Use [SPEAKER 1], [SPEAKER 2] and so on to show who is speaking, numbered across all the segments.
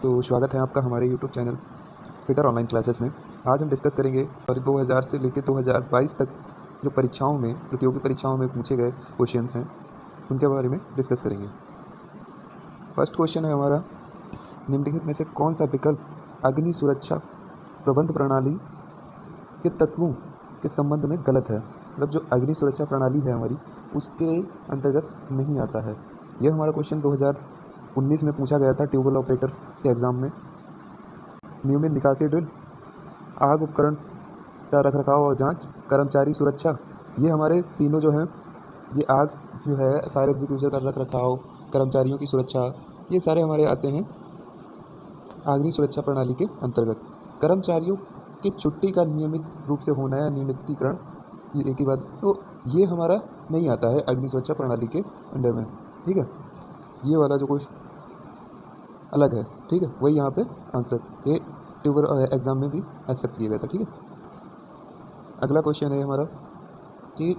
[SPEAKER 1] तो स्वागत है आपका हमारे YouTube channel fitter online classes में। आज हम डिस्कस करेंगे और 2000 से लेकर 2022 तक जो परीक्षाओं में प्रतियोगी परीक्षाओं में पूछे गए क्वेश्चंस हैं उनके बारे में डिस्कस करेंगे। फर्स्ट क्वेश्चन है हमारा, निम्नलिखित में से कौन सा विकल्प अग्नि सुरक्षा प्रबंध प्रणाली के तत्वों के संबंध में गलत है। मतलब जो अग्नि सुरक्षा प्रणाली है हमारी उसके अंतर्गत नहीं आता है। यह हमारा क्वेश्चन 2019 में पूछा गया था ट्यूबवेल ऑपरेटर के एग्ज़ाम में। नियमित निकासी ड्रिल, आग उपकरण का रखरखाव और जांच, कर्मचारी सुरक्षा, ये हमारे तीनों जो हैं, ये आग जो है फायर एग्जीक्यूशन का रखरखाव, कर्मचारियों की सुरक्षा, ये सारे हमारे आते हैं अग्नि सुरक्षा प्रणाली के अंतर्गत। कर्मचारियों की छुट्टी का नियमित रूप से होना या नियमितीकरण, ये एक ही बात, तो ये हमारा नहीं आता है अग्नि सुरक्षा प्रणाली के अंडर में। ठीक है, ये वाला जो कुछ अलग है, ठीक है, वही यहाँ पे आंसर ये ट्यूबर एग्ज़ाम में भी एक्सेप्ट किया गया था। ठीक है, अगला क्वेश्चन है हमारा कि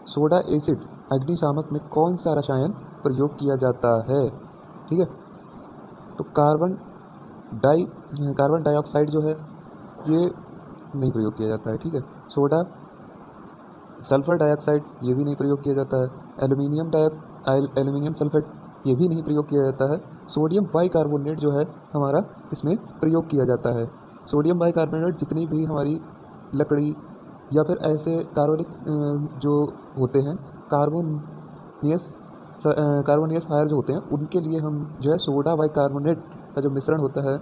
[SPEAKER 1] सोडा एसिड अग्निशामक में कौन सा रसायन प्रयोग किया जाता है। ठीक है, तो कार्बन डाइऑक्साइड जो है ये नहीं प्रयोग किया जाता है। ठीक है, सोडा सल्फर डाइऑक्साइड ये भी नहीं प्रयोग किया जाता है। एल्यूमिनियम सल्फेट ये भी नहीं प्रयोग किया जाता है। सोडियम बाइकार्बोनेट जो है हमारा इसमें प्रयोग किया जाता है। सोडियम बाइकार्बोनेट जितनी भी हमारी लकड़ी या फिर ऐसे कार्बनिक जो होते हैं कार्बोनियस फायर जो होते हैं उनके लिए हम जो है सोडा बाइकार्बोनेट का जो मिश्रण होता है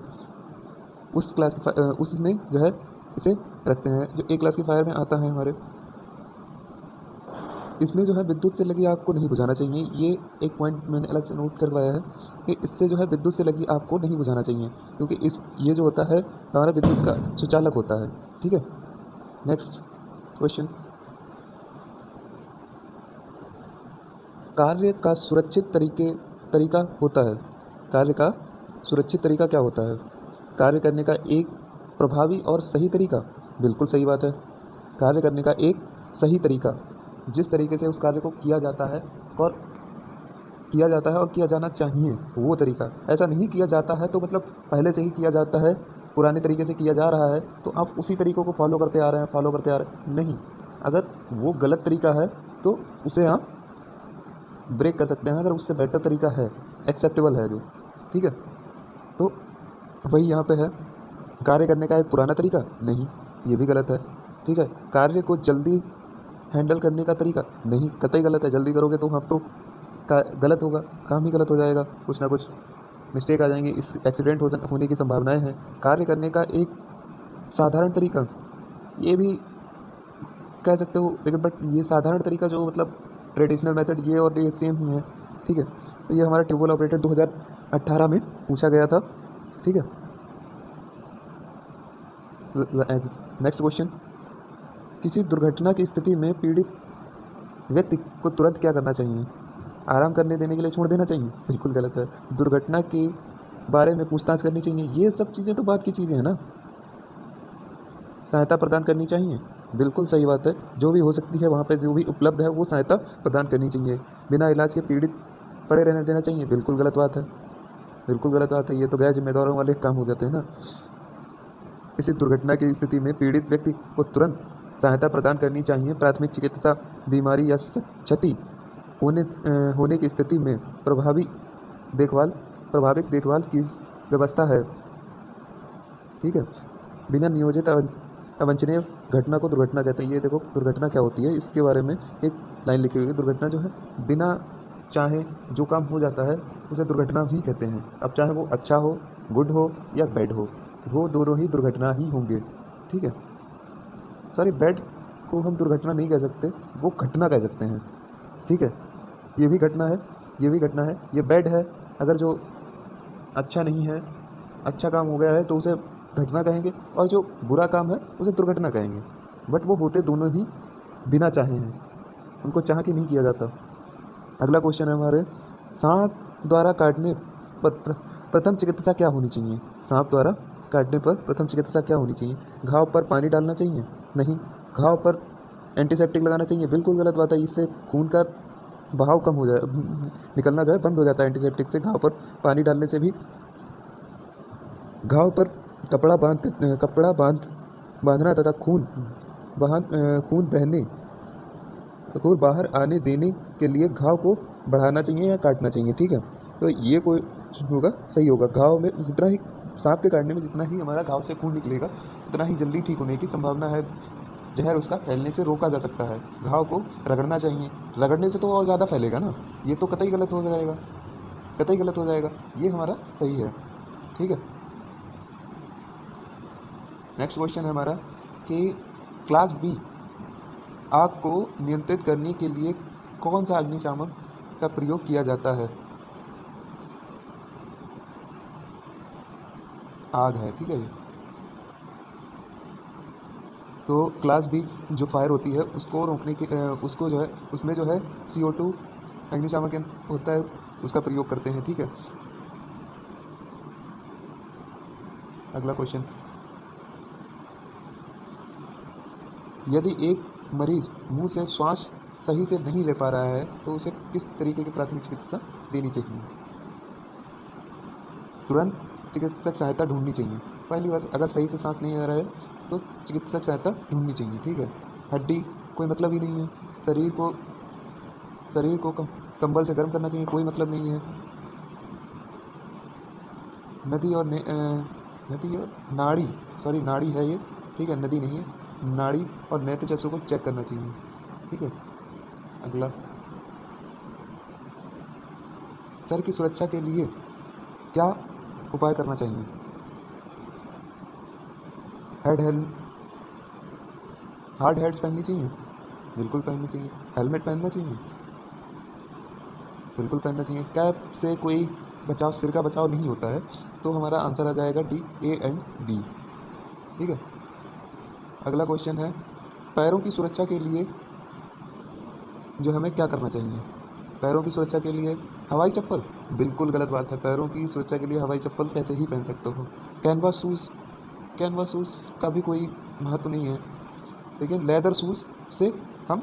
[SPEAKER 1] उसमें जो है इसे रखते हैं। जो ए क्लास के फायर में आता है हमारे, इसमें जो है विद्युत से लगी आग को नहीं बुझाना चाहिए। ये एक पॉइंट मैंने अलग से नोट करवाया है कि इससे जो है विद्युत से लगी आग को नहीं बुझाना चाहिए, क्योंकि ये जो होता है हमारा विद्युत का सुचालक होता है। ठीक है, नेक्स्ट क्वेश्चन, कार्य का सुरक्षित तरीका होता है। कार्य का सुरक्षित तरीका क्या होता है? कार्य करने का एक प्रभावी और सही तरीका, बिल्कुल सही बात है। कार्य करने का एक सही तरीका, जिस तरीके से उस कार्य को किया जाता है और किया जाना चाहिए वो तरीका। ऐसा नहीं किया जाता है तो मतलब पहले से ही किया जाता है, पुराने तरीके से किया जा रहा है तो आप उसी तरीक़ों को फॉलो करते आ रहे हैं, नहीं। अगर वो गलत तरीका है तो उसे आप ब्रेक कर सकते हैं, अगर उससे बेटर तरीका है, एक्सेप्टेबल है जो, ठीक है, तो वही यहाँ पे है। कार्य करने का एक पुराना तरीका, नहीं, ये भी गलत है। ठीक है, कार्य को जल्दी हैंडल करने का तरीका, नहीं, कतई गलत है। जल्दी करोगे तो आप तो गलत होगा, काम ही गलत हो जाएगा, कुछ ना कुछ मिस्टेक आ जाएंगे, इस एक्सीडेंट होने की संभावनाएं हैं। कार्य करने का एक साधारण तरीका, ये भी कह सकते हो, लेकिन बट ये साधारण तरीका जो मतलब ट्रेडिशनल मेथड, ये और ये सेम ही है। ठीक है, तो ये हमारा ट्यूबवेल ऑपरेटर 2018 में पूछा गया था। ठीक है, नेक्स्ट क्वेश्चन, किसी दुर्घटना की स्थिति में पीड़ित व्यक्ति को तुरंत क्या करना चाहिए? आराम करने देने के लिए छोड़ देना चाहिए, बिल्कुल गलत है। दुर्घटना के बारे में पूछताछ करनी चाहिए, ये सब चीज़ें तो बात की चीज़ें हैं ना। सहायता प्रदान करनी चाहिए, बिल्कुल सही बात है। जो भी हो सकती है वहाँ पे जो भी उपलब्ध है वो सहायता प्रदान करनी चाहिए। बिना इलाज के पीड़ित पड़े रहने देना चाहिए, बिल्कुल गलत बात है, बिल्कुल गलत बात है। ये तो गैर जिम्मेदारों वाले काम हो जाते हैं ना। किसी दुर्घटना की स्थिति में पीड़ित व्यक्ति को तुरंत सहायता प्रदान करनी चाहिए। प्राथमिक चिकित्सा, बीमारी या क्षति होने की स्थिति में प्रभावित देखभाल की व्यवस्था है। ठीक है, बिना नियोजित अवांछनीय घटना को दुर्घटना कहते हैं। ये देखो दुर्घटना क्या होती है, इसके बारे में एक लाइन लिखी हुई है। दुर्घटना जो है बिना चाहे जो काम हो जाता है उसे दुर्घटना भी कहते हैं। अब चाहे वो अच्छा हो, गुड हो या बैड हो, वो दोनों ही दुर्घटना ही होंगे। ठीक है, सॉरी, बैड को हम दुर्घटना नहीं कह सकते, वो घटना कह सकते हैं। ठीक है, ये भी घटना है, ये भी घटना है, ये बैड है। अगर जो अच्छा नहीं है, अच्छा काम हो गया है तो उसे घटना कहेंगे, और जो बुरा काम है उसे दुर्घटना कहेंगे। बट वो होते दोनों ही बिना चाहे हैं, उनको चाह के नहीं किया जाता। अगला क्वेश्चन है हमारे, सांप द्वारा काटने पर प्रथम चिकित्सा क्या होनी चाहिए? सांप द्वारा काटने पर प्रथम चिकित्सा क्या होनी चाहिए? घाव पर पानी डालना चाहिए, नहीं। घाव पर एंटीसेप्टिक लगाना चाहिए, बिल्कुल गलत बात है। इससे खून का बहाव कम हो जाए, निकलना जो है बंद हो जाता है एंटीसेप्टिक से। घाव पर पानी डालने से भी घाव पर कपड़ा बांधना तथा खून बाहर आने देने के लिए घाव को बढ़ाना चाहिए या काटना चाहिए। ठीक है, तो ये कोई होगा, सही होगा। घाव में जितना ही सांप के काटने में जितना ही हमारा घाव से खून निकलेगा उतना ही जल्दी ठीक होने की संभावना है। जहर उसका फैलने से रोका जा सकता है। घाव को रगड़ना चाहिए, रगड़ने से तो और ज़्यादा फैलेगा ना, ये तो कतई गलत हो जाएगा, कतई गलत हो जाएगा। ये हमारा सही है। ठीक है, नेक्स्ट क्वेश्चन है हमारा कि क्लास बी आग को नियंत्रित करने के लिए कौन सा अग्निशामक का प्रयोग किया जाता है। आग है, ठीक है। तो क्लास बी जो फायर होती है उसको रोकने के उसको जो है उसमें जो है CO2 अग्निशामक होता है, उसका प्रयोग करते हैं। ठीक है, अगला क्वेश्चन, यदि एक मरीज मुंह से श्वास सही से नहीं ले पा रहा है तो उसे किस तरीके की प्राथमिक चिकित्सा देनी चाहिए। तुरंत चिकित्सक सहायता ढूंढनी चाहिए। पहली बात, अगर सही से सांस नहीं आ रहा है तो चिकित्सक सहायता ढूंढनी चाहिए। ठीक है, हड्डी कोई मतलब ही नहीं है, शरीर को कंबल से गर्म करना चाहिए, कोई मतलब नहीं है। नदी और नाड़ी, सॉरी नाड़ी है ये, ठीक है, नदी नहीं है। नाड़ी और नेत्र जसों को चेक करना चाहिए। ठीक है, अगला, सर की सुरक्षा के लिए क्या उपाय करना चाहिए। हार्ड हेड्स पहननी चाहिए, बिल्कुल पहननी चाहिए। हेलमेट पहनना चाहिए, बिल्कुल पहनना चाहिए। कैप से कोई बचाव, सिर का बचाव नहीं होता है, तो हमारा आंसर आ जाएगा डी, A एंड B। ठीक है, अगला क्वेश्चन है, पैरों की सुरक्षा के लिए जो हमें क्या करना चाहिए। पैरों की सुरक्षा के लिए हवाई चप्पल, बिल्कुल गलत बात है। पैरों की सुरक्षा के लिए हवाई चप्पल कैसे ही पहन सकते हो। कैनवास शूज़ का भी कोई महत्व नहीं है, लेकिन लेदर शूज़ से हम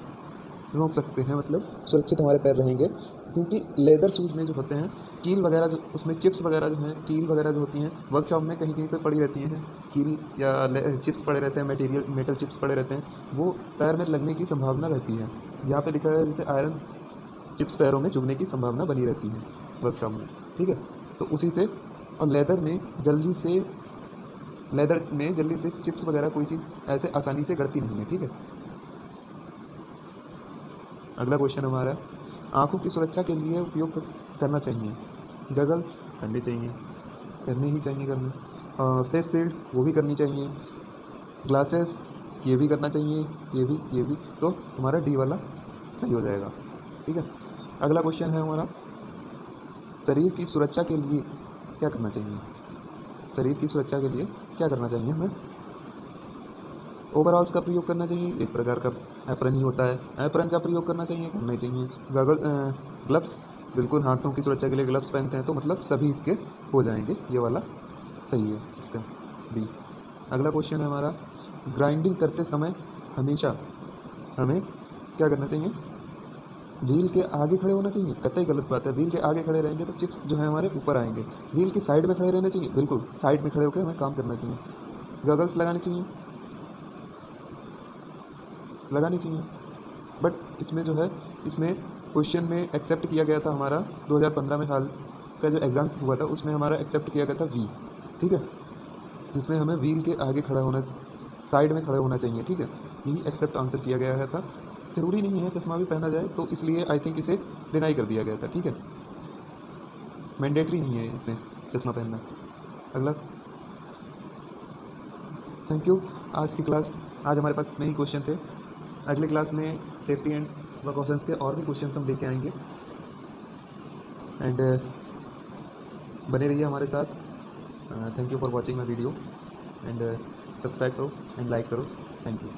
[SPEAKER 1] रोक सकते हैं, मतलब सुरक्षित हमारे पैर रहेंगे। क्योंकि लेदर शूज़ में जो होते हैं कील वगैरह, जो उसमें चिप्स वगैरह जो हैं, कील वगैरह जो होती हैं वर्कशॉप में कहीं कहीं पर पड़ी रहती हैं, कील या चिप्स पड़े रहते हैं, मेटल चिप्स पड़े रहते हैं, वो पैर में लगने की संभावना रहती है। यहाँ पे लिखा है जैसे आयरन चिप्स पैरों में चुभने की संभावना बनी रहती है वर्कशॉप में। ठीक है, तो उसी से, और लेदर में जल्दी से चिप्स वगैरह कोई चीज़ ऐसे आसानी से गड़ती नहीं है। ठीक है, अगला क्वेश्चन हमारा, आंखों की सुरक्षा के लिए उपयोग करना चाहिए। गगल्स करने चाहिए, करनी ही चाहिए करनी। फेस शील्ड वो भी करनी चाहिए। ग्लासेस ये भी करना चाहिए, ये भी, तो हमारा डी वाला सही हो जाएगा। ठीक है, अगला क्वेश्चन है हमारा, शरीर की सुरक्षा के लिए क्या करना चाहिए। शरीर की सुरक्षा के लिए क्या करना चाहिए हमें। ओवरऑल्स का प्रयोग करना चाहिए, एक प्रकार का एप्रन ही होता है, एप्रन का प्रयोग करना चाहिए, करना चाहिए। ग्लव्स, बिल्कुल हाथों की सुरक्षा के लिए ग्लव्स पहनते हैं, तो मतलब सभी इसके हो जाएंगे, ये वाला सही है इसका बी। अगला क्वेश्चन है हमारा, ग्राइंडिंग करते समय हमेशा हमें क्या करना चाहिए। व्हील के आगे खड़े होना चाहिए, कतई गलत बात है। व्हील के आगे खड़े रहेंगे तो चिप्स जो है हमारे ऊपर आएंगे। व्हील की साइड में खड़े रहना चाहिए, बिल्कुल साइड में खड़े होकर हमें काम करना चाहिए। गगल्स लगानी चाहिए, बट इसमें जो है, इसमें क्वेश्चन में एक्सेप्ट किया गया था हमारा 2015 में हाल का जो एग्ज़ाम हुआ था उसमें हमारा एक्सेप्ट किया गया था वी। ठीक है, जिसमें हमें व्हील के आगे खड़ा होना, साइड में खड़े होना चाहिए। ठीक है, यही एक्सेप्ट आंसर किया गया था। ज़रूरी नहीं है चश्मा भी पहना जाए, तो इसलिए आई थिंक इसे डिनाई कर दिया गया था। ठीक है, मैंडेटरी नहीं है इसमें चश्मा पहनना। अगला, थैंक यू। आज हमारे पास इतने ही क्वेश्चन थे। अगले क्लास में सेफ्टी एंड प्रिकॉशंस के और भी क्वेश्चन हम लेके आएंगे, एंड बने रहिए हमारे साथ। Thank you for watching my video, and subscribe करो एंड लाइक करो। Thank you.